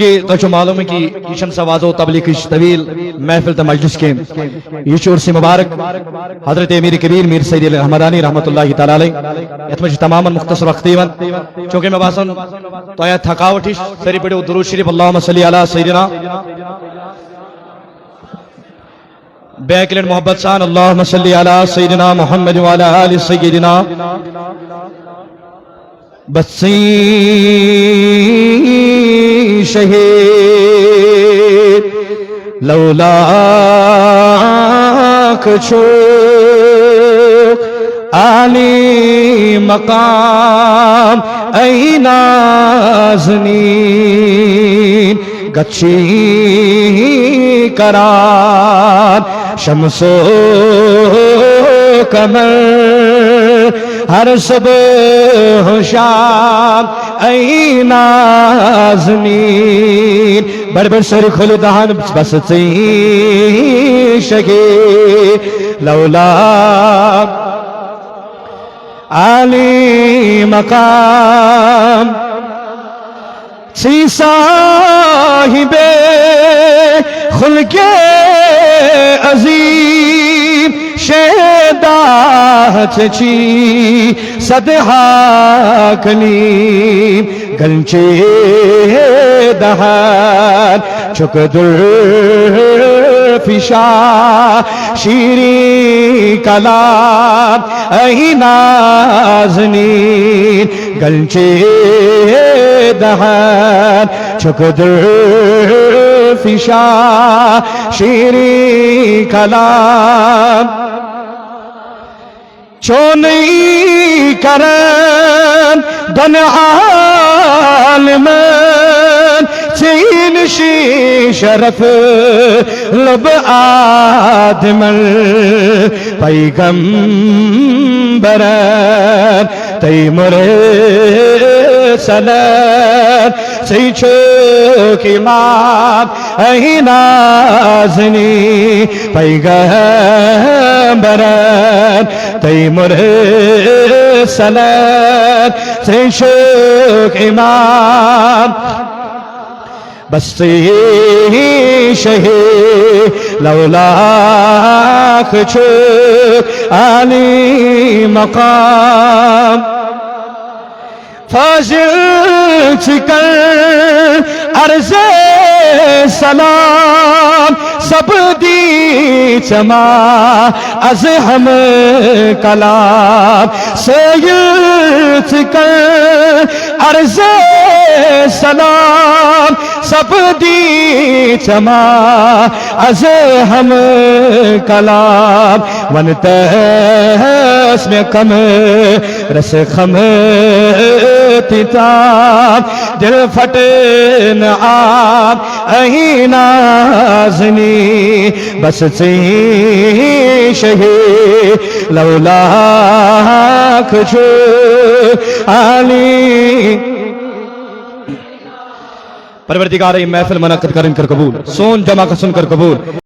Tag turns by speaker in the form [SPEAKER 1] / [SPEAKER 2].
[SPEAKER 1] چونکہ تو معلوم ہے کہ یہ شمس آواز و تبلیغ طویل محفل تا مجلس کے یہ عرس مبارک حضرت امیر کبیر میر سید علی احمدانی رحمۃ اللہ تعالی علیہ اتم تماما مختصر وقتیون چونکہ میں باسن تو آیا تھکاوٹ سری پڑھو درود شریف اللہم صلی علی سیدنا بیک لین محبت سان اللہم صلی علی سیدنا محمد وعلی آل سیدنا بسی شہید لولا کچھو عالی مقام ای نازنین گچھی قرار شمس و قمر ہر صبح و شام ای نازنین بڑھ بڑھ سر کھل دہان بستی شگے لولا عالی مقام سی صاحب خلق عظیم شیدہ چچی صدحہ کلیم گنچے دہان چک در فشا شیریں کلام ای نازنین گنچے دہان چک در فشا شیریں کلام چونی کرن دن عالمن چین شی شرف لب آدمن پیغمبرن تیمور سلام سی چوک امام ای نازنی پیغمبرن تیمور سلام سی چوک امام بستی شہید لولا کچھو عالی مقام فاضل چکر عرض سلام سب دی چما از ہم کلام سید چکر عرض سلام سب دی چما از ہم کلام ونتس میں کم رس خم تتاب دل پھٹن آپ ای نازنی بس سی شہید لولا کچھو عالی پروردگار محفل منعقد کر قبول سون جمع کا سن کر قبول